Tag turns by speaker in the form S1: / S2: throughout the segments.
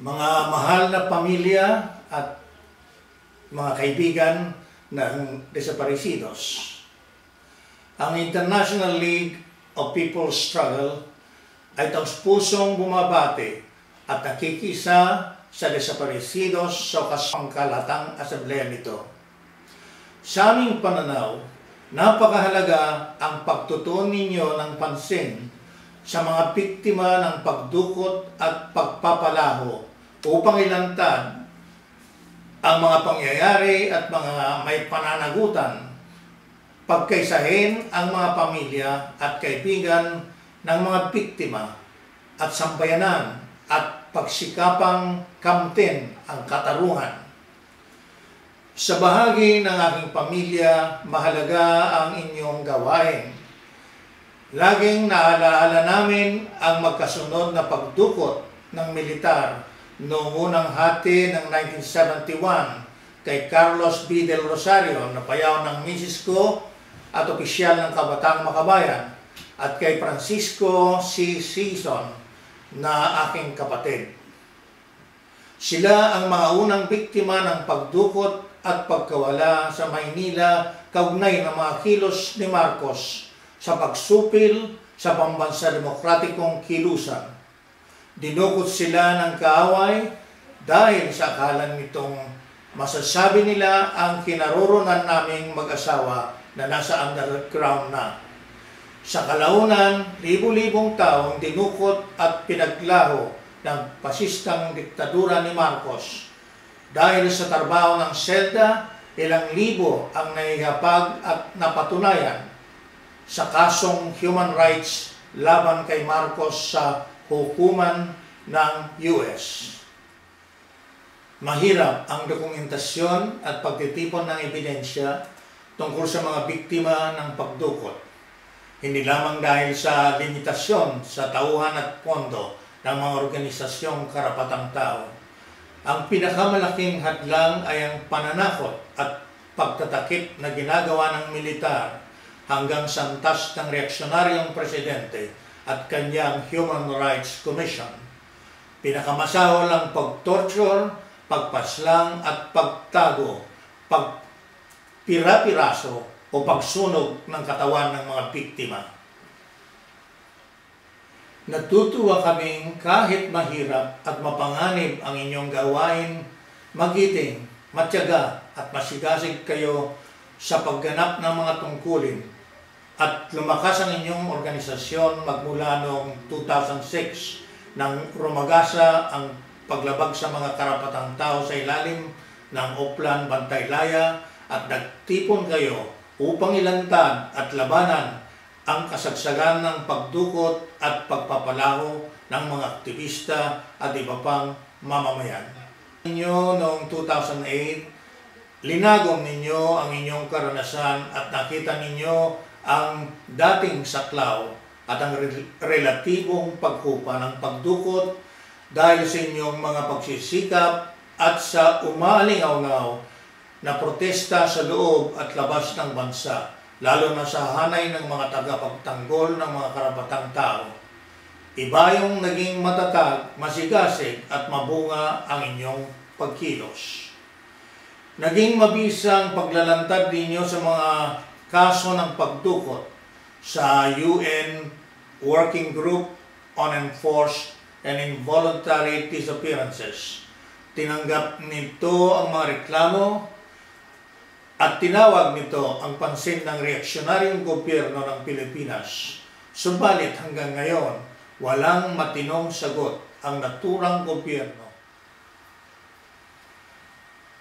S1: Mga mahal na pamilya at mga kaibigan ng desaparecidos, ang International League of People's Struggle ay taus-pusong bumabati at nakikisa sa desaparecidos sa kasangkalatang asambleya nito. Sa aming pananaw, napakahalaga ang pagtutuon ninyo ng pansin sa mga biktima ng pagdukot at pagpapalaho upang ilantad ang mga pangyayari at mga may pananagutan, pagkaisahin ang mga pamilya at kaibigan ng mga biktima at sambayanan at pagsikapang kamtin ang katarungan. Sa bahagi ng aking pamilya, mahalaga ang inyong gawain. Laging naalaala namin ang magkasunod na pagdukot ng militar noong unang hati ng 1971 kay Carlos B. Del Rosario na payaw ng misis ko at opisyal ng Kabataang Makabayan at kay Francisco C. Sison na aking kapatid. Sila ang mga unang biktima ng pagdukot at pagkawala sa Maynila kaugnay ng mga kilos ni Marcos sa pagsupil sa pambansa demokratikong kilusan. Dinukot sila ng kaaway dahil sa akala nitong masasabi nila ang kinaroroonan naming mag-asawa na nasa underground na. Sa kalaunan, libu-libong taong dinukot at pinaglaho ng pasistang diktadura ni Marcos. Dahil sa trabaho ng SELDA, ilang libo ang naihapag at napatunayan sa kasong human rights laban kay Marcos sa hukuman ng US. Mahirap ang dokumentasyon at pagtitipon ng ebidensya tungkol sa mga biktima ng pagdukot. Hindi lamang dahil sa limitasyon sa tauhan at pondo ng mga organisasyong karapatang tao. Ang pinakamalaking hadlang ay ang pananakot at pagtatakip na ginagawa ng militar hanggang sa antas ng reaksyonaryong presidente at kanyang Human Rights Commission. Pinakamasahol ang pagtorture, pagpaslang at pagtago, pagpira-piraso o pagsunog ng katawan ng mga biktima. Natutuwa kaming kahit mahirap at mapanganib ang inyong gawain, magiting, matyaga at masigasig kayo sa pagganap ng mga tungkulin at lumakas ang inyong organisasyon magmula noong 2006 nang rumagasa ang paglabag sa mga karapatang tao sa ilalim ng Oplan Bantaylaya at nagtipon kayo upang ilantad at labanan ang kasagsagan ng pagdukot at pagpapalaho ng mga aktivista at iba pang mamamayan. Noong 2008, linagom ninyo ang inyong karanasan at nakita ninyo ang dating saklaw at ang relatibong paghupa ng pagdukot dahil sa inyong mga pagsisikap at sa umalingaw-ngaw na protesta sa loob at labas ng bansa, lalo na sa hanay ng mga tagapagtanggol ng mga karapatang tao. Iba yung naging matatag, masigasig at mabunga ang inyong pagkilos. Naging mabisang paglalantad ninyo sa mga kaso ng pagdukot sa UN Working Group on Enforced and Involuntary Disappearances. Tinanggap nito ang mga reklamo at tinawag nito ang pansin ng reaksyonaryong gobyerno ng Pilipinas. Subalit hanggang ngayon, walang matinong sagot ang naturang gobyerno.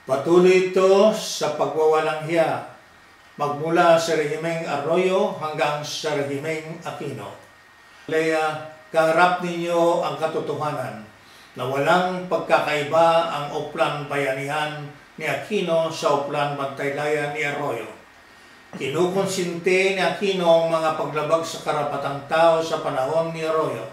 S1: Patuloy ito sa pagwawalang hiya magmula sa rehimeng Arroyo hanggang sa rehimeng Aquino. Kaya kaharap ninyo ang katotohanan na walang pagkakaiba ang Oplan Bayanihan ni Aquino sa Oplan Bantaylaya ni Arroyo. Kinukonsinti ni Aquino ang mga paglabag sa karapatang tao sa panahon ni Arroyo.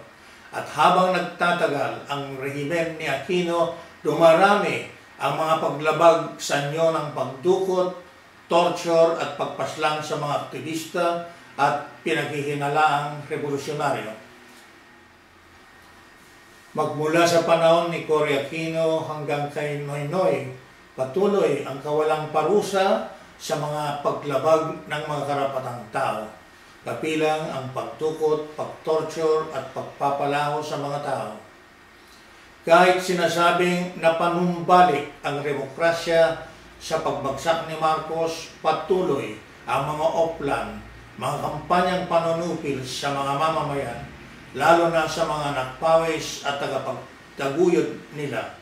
S1: At habang nagtatagal ang rehimen ni Aquino, dumarami ang mga paglabag sa inyo ng pagdukot, torture at pagpaslang sa mga aktivista at pinaghihinalaang revolusyonaryo. Magmula sa panahon ni Cory Aquino hanggang kay Noynoy, patuloy ang kawalang parusa sa mga paglabag ng mga karapatang tao, kapilang ang pagtukot, pagtorture at pagpapalaho sa mga tao. Kahit sinasabing napanumbalik ang demokrasya sa pagbagsak ni Marcos, patuloy ang mga oplan, mga kampanyang panunupil sa mga mamamayan, lalo na sa mga nagpawis at tagapagtaguyod nila.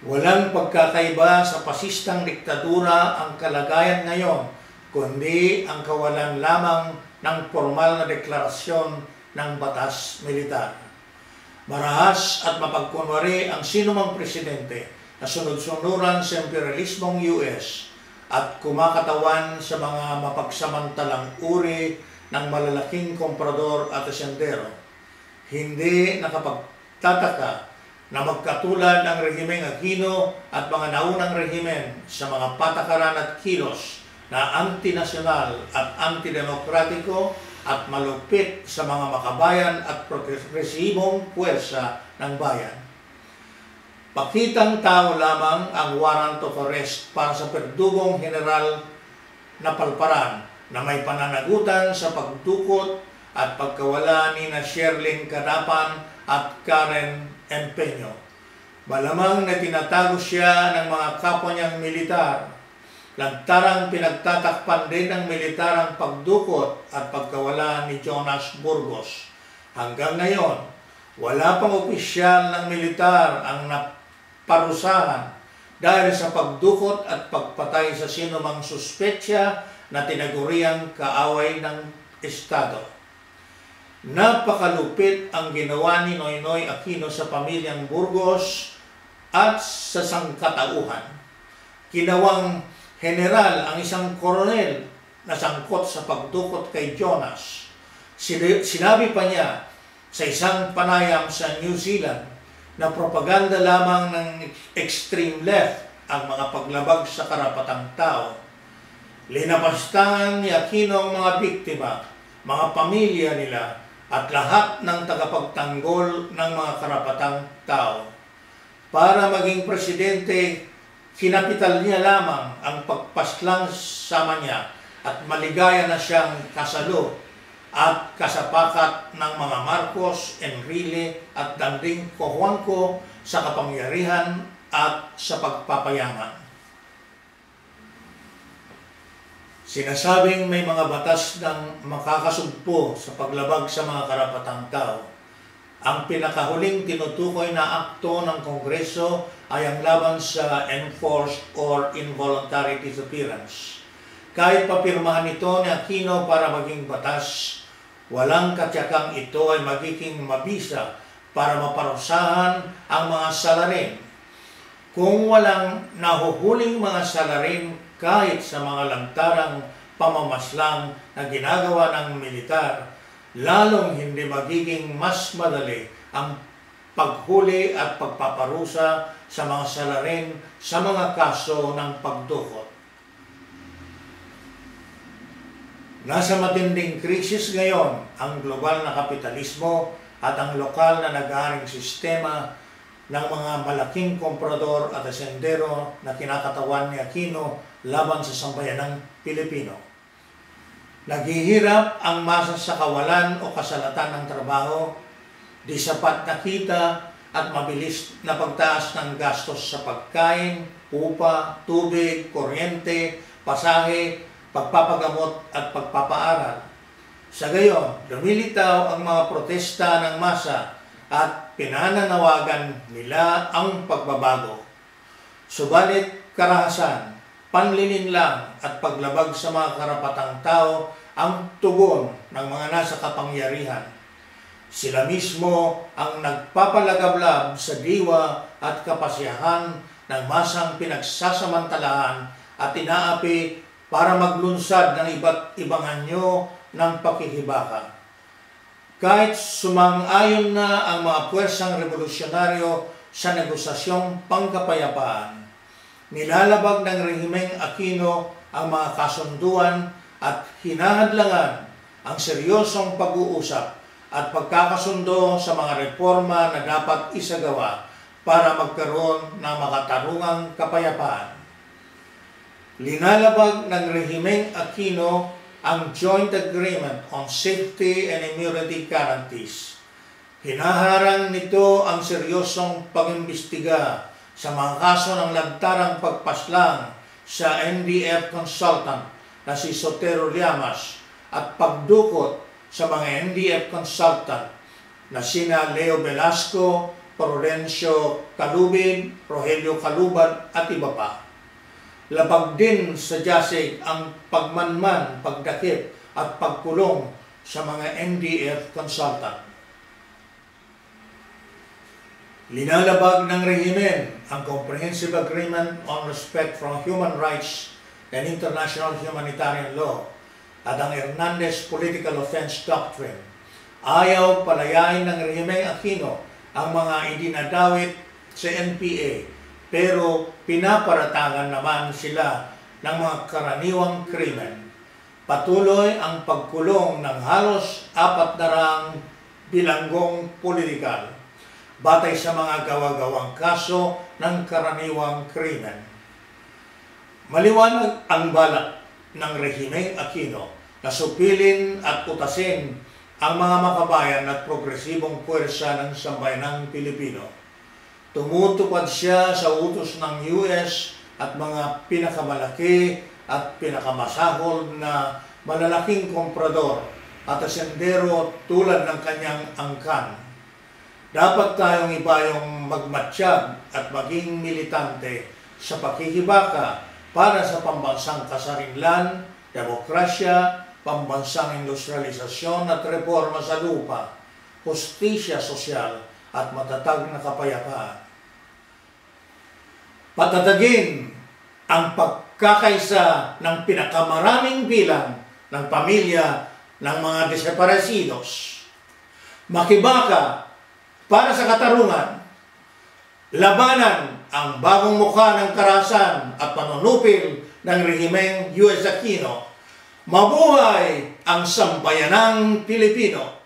S1: Walang pagkakaiba sa pasistang diktadura ang kalagayan ngayon, kundi ang kawalan lamang ng formal na deklarasyon ng batas militar. Marahas at mapagkunwari ang sinumang presidente na sunod-sunuran sa imperialismong US at kumakatawan sa mga mapagsamantalang uri ng malalaking komprador at asendero. Hindi nakapagtataka na magkatulad ang rehimeng Aquino at mga naunang rehimen sa mga patakaran at kilos na antinasyonal at antidemokratiko at malupit sa mga makabayan at progresibong puwersa ng bayan. Pakitang tao lamang ang warrant of arrest para sa perdugong general na palparan na may pananagutan sa pagdukot at pagkawala ni na Sherlyn Cadapan at Karen Empeño. Malamang na tinatago siya ng mga kapwa niyang militar. Lantarang pinagtatakpan din ng militar ang pagdukot at pagkawala ni Jonas Burgos. Hanggang ngayon, wala pang opisyal ng militar ang naparusahan dahil sa pagdukot at pagpatay sa sinumang suspetsya na tinaguriang kaaway ng Estado. Napakalupit ang ginawa ni Noynoy Aquino sa pamilyang Burgos at sa sangkatauhan. Kinawang general ang isang koronel na sangkot sa pagdukot kay Jonas. Sinabi pa niya sa isang panayam sa New Zealand na propaganda lamang ng extreme left ang mga paglabag sa karapatang tao. Linapastangan ni Aquino ang mga biktima, mga pamilya nila, at lahat ng tagapagtanggol ng mga karapatang tao. Para maging presidente, kinapital niya lamang ang pagpaslang sama niya at maligaya na siyang kasalo at kasapakat ng mga Marcos, Enrile at Danding Cojuangco sa kapangyarihan at sa pagpapayaman. Sinasabing may mga batas ng makakasugpo sa paglabag sa mga karapatang tao. Ang pinakahuling tinutukoy na akto ng Kongreso ay ang laban sa enforced or involuntary disappearance. Kahit papirmahan ito ni Aquino para maging batas, walang katyakang ito ay magiging mabisa para maparusahan ang mga salarin. Kung walang nahuhuling mga salarin kahit sa mga lantarang pamamaslang na ginagawa ng militar, lalong hindi magiging mas madali ang paghuli at pagpaparusa sa mga salarin sa mga kaso ng pagdukot. Nasa matinding krisis ngayon ang global na kapitalismo at ang lokal na nag-aaring sistema ng mga malaking komprador at asendero na kinakatawan ni Aquino laban sa sambayanang Pilipino. Naghihirap ang masa sa kawalan o kasalatan ng trabaho, di sapat na kita at mabilis na pagtaas ng gastos sa pagkain, upa, tubig, kuryente, pasahe, pagpapagamot at pagpapaaral. Sa gayon, lumilitaw ang mga protesta ng masa at pinananawagan nila ang pagbabago. Subalit karahasan, panlilinlang at paglabag sa mga karapatang tao ang tugon ng mga nasa kapangyarihan. Sila mismo ang nagpapalagablab sa diwa at kapasyahan ng masang pinagsasamantalahan at inaapi para maglunsad ng iba't ibang anyo ng pakikibaka. Kahit sumang-ayon na ang mga puwersang revolusyonaryo sa negosasyong pangkapayapaan, nilalabag ng rehimeng Aquino ang mga kasunduan at hinahadlangan ang seryosong pag-uusap at pagkakasundo sa mga reforma na dapat isagawa para magkaroon ng makatarungang kapayapaan. Linalabag ng Rehimeng Aquino ang Joint Agreement on Safety and Immunity Guarantees. Hinaharang nito ang seryosong pag-imbestiga sa mga kaso ng lantarang pagpaslang sa NDF consultant na si Sotero Llamas at pagdukot sa mga NDF consultant na sina Leo Velasco, Prudencio Calubin, Rogelio Calubad at iba pa. Labag din sa JASIG ang pagmanman, pagdakip at pagkulong sa mga NDF consultant. Linalabag ng rehimen ang Comprehensive Agreement on Respect for Human Rights and International Humanitarian Law at ang Hernandez Political Offense Doctrine. Ayaw palayain ng Rehimeng Aquino ang mga idinadawit sa NPA, pero pinaparatangan naman sila ng mga karaniwang krimen. Patuloy ang pagkulong ng halos 400 bilanggong politikal batay sa mga gawa-gawang kaso ng karaniwang krimen. Maliwanag ang balak ng Rehimeng Aquino na supilin at utasin ang mga makabayan at progresibong puwersa ng sambayanang Pilipino. Tumutupad siya sa utos ng US at mga pinakamalaki at pinakamasahol na malalaking komprador at asendero tulad ng kanyang angkan. Dapat tayong ibayong magmatsyag at maging militante sa pakikibaka para sa pambansang kasarinlan, demokrasya, pambansang industrialisasyon at reforma sa lupa, hustisya sosyal at matatag na kapayapaan. Patatagin ang pagkakaisa ng pinakamaraming bilang ng pamilya ng mga desaparecidos. Makibaka para sa katarungan, labanan ang bagong mukha ng karahasan at panunupil ng Rehimeng U.S. Aquino. Mabuhay ang sambayanang Pilipino!